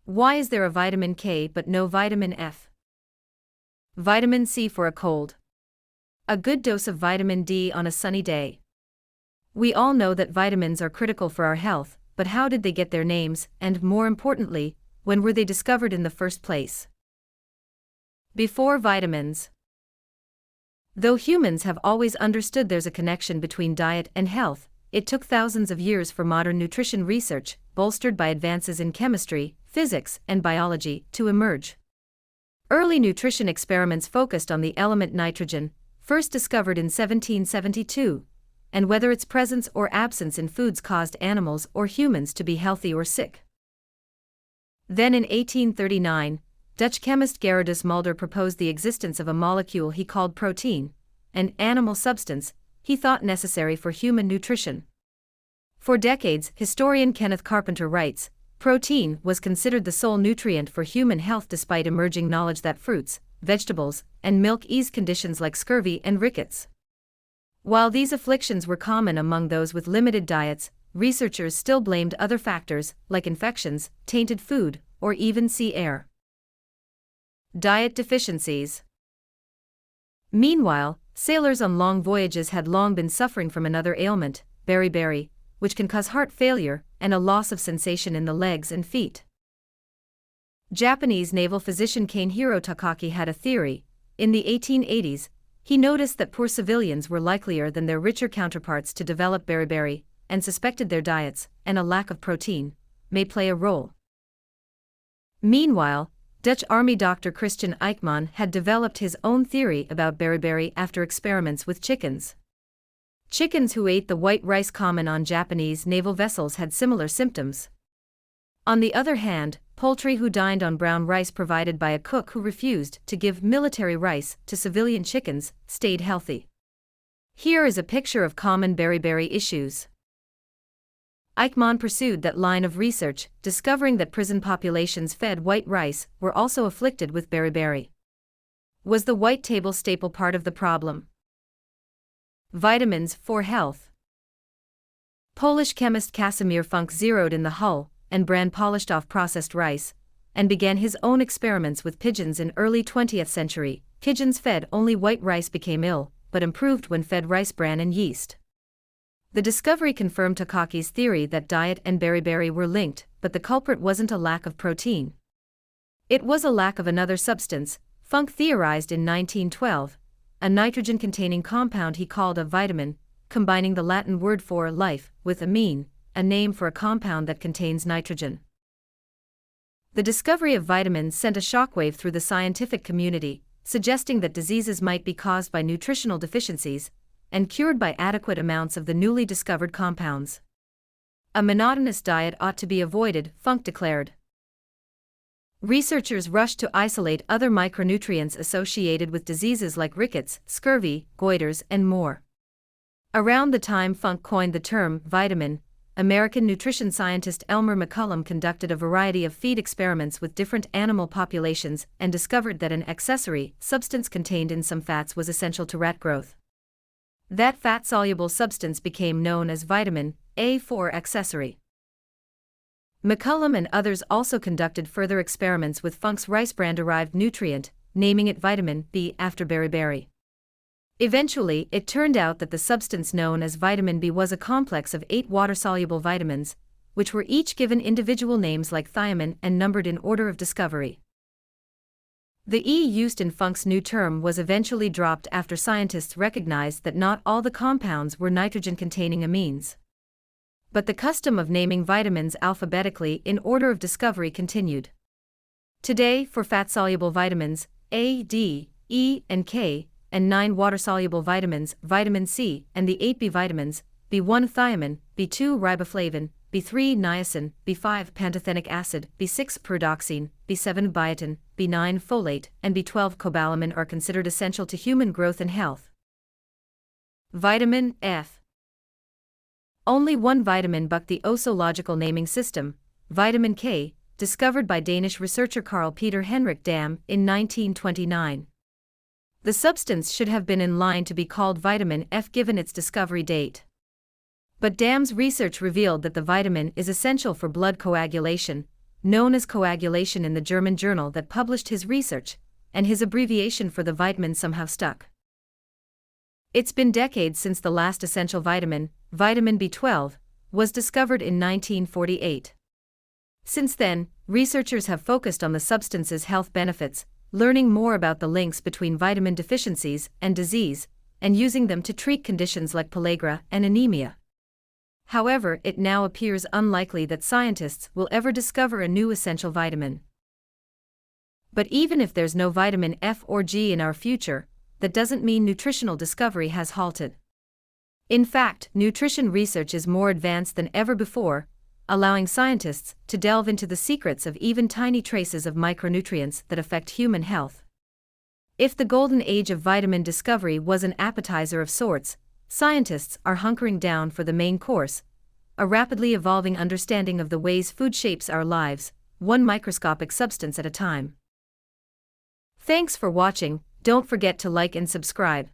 Why is there a vitamin K but no vitamin F? Vitamin C for a cold. A good dose of vitamin D on a sunny day. We all know that vitamins are critical for our health, but how did they get their names, and more importantly, when were they discovered in the first place? Before vitamins. Though humans have always understood there's a connection between diet and health, it took thousands of years for modern nutrition research, bolstered by advances in chemistry, physics, and biology, to emerge. Early nutrition experiments focused on the element nitrogen, first discovered in 1772, and whether its presence or absence in foods caused animals or humans to be healthy or sick. Then in 1839, Dutch chemist Gerardus Mulder proposed the existence of a molecule he called protein, an animal substance he thought necessary for human nutrition. For decades, historian Kenneth Carpenter writes, protein was considered the sole nutrient for human health despite emerging knowledge that fruits, vegetables, and milk eased conditions like scurvy and rickets. While these afflictions were common among those with limited diets, researchers still blamed other factors, like infections, tainted food, or even sea air. Diet deficiencies. Meanwhile, sailors on long voyages had long been suffering from another ailment, beriberi, which can cause heart failure and a loss of sensation in the legs and feet. Japanese naval physician Kanehiro Takaki had a theory. In the 1880s, he noticed that poor civilians were likelier than their richer counterparts to develop beriberi, and suspected their diets, and a lack of protein, may play a role. Meanwhile, Dutch Army doctor Christian Eijkman had developed his own theory about beriberi after experiments with chickens. Chickens who ate the white rice common on Japanese naval vessels had similar symptoms. On the other hand, poultry who dined on brown rice provided by a cook who refused to give military rice to civilian chickens stayed healthy. Here is a picture of common beriberi issues. Eijkman pursued that line of research, discovering that prison populations fed white rice were also afflicted with beriberi. Was the white table staple part of the problem? Vitamins for health. Polish chemist Casimir Funk zeroed in the hull and bran polished off processed rice, and began his own experiments with pigeons in early 20th century. Pigeons fed only white rice became ill, but improved when fed rice bran and yeast. The discovery confirmed Takaki's theory that diet and beriberi were linked, but the culprit wasn't a lack of protein. It was a lack of another substance. Funk theorized in 1912, a nitrogen-containing compound he called a vitamin, combining the Latin word for life with amine, a name for a compound that contains nitrogen. The discovery of vitamins sent a shockwave through the scientific community, suggesting that diseases might be caused by nutritional deficiencies, and cured by adequate amounts of the newly discovered compounds. A monotonous diet ought to be avoided, Funk declared. Researchers rushed to isolate other micronutrients associated with diseases like rickets, scurvy, goiters, and more. Around the time Funk coined the term vitamin, American nutrition scientist Elmer McCullum conducted a variety of feed experiments with different animal populations and discovered that an accessory substance contained in some fats was essential to rat growth. That fat-soluble substance became known as vitamin A4 accessory. McCullum and others also conducted further experiments with Funk's rice bran-derived nutrient, naming it vitamin B after beriberi. Eventually, it turned out that the substance known as vitamin B was a complex of 8 water-soluble vitamins, which were each given individual names like thiamine and numbered in order of discovery. The E used in Funk's new term was eventually dropped after scientists recognized that not all the compounds were nitrogen-containing amines. But the custom of naming vitamins alphabetically in order of discovery continued. Today, for fat-soluble vitamins, A, D, E, and K, and 9 water-soluble vitamins, vitamin C, and the 8 B vitamins, B1 thiamine, B2 riboflavin, B3 niacin, B5 pantothenic acid, B6 pyridoxine, B7 biotin, B9 folate, and B12 cobalamin are considered essential to human growth and health. Vitamin F. Only one vitamin bucked the osological naming system, vitamin K, discovered by Danish researcher Carl Peter Henrik Dam in 1929. The substance should have been in line to be called vitamin F given its discovery date. But Dam's research revealed that the vitamin is essential for blood coagulation, known as coagulation in the German journal that published his research, and his abbreviation for the vitamin somehow stuck. It's been decades since the last essential vitamin, vitamin B12, was discovered in 1948. Since then, researchers have focused on the substance's health benefits, learning more about the links between vitamin deficiencies and disease, and using them to treat conditions like pellagra and anemia. However, it now appears unlikely that scientists will ever discover a new essential vitamin. But even if there's no vitamin F or G in our future, that doesn't mean nutritional discovery has halted. In fact, nutrition research is more advanced than ever before, allowing scientists to delve into the secrets of even tiny traces of micronutrients that affect human health. If the golden age of vitamin discovery was an appetizer of sorts, scientists are hunkering down for the main course, a rapidly evolving understanding of the ways food shapes our lives, one microscopic substance at a time. Thanks for watching. Don't forget to like and subscribe.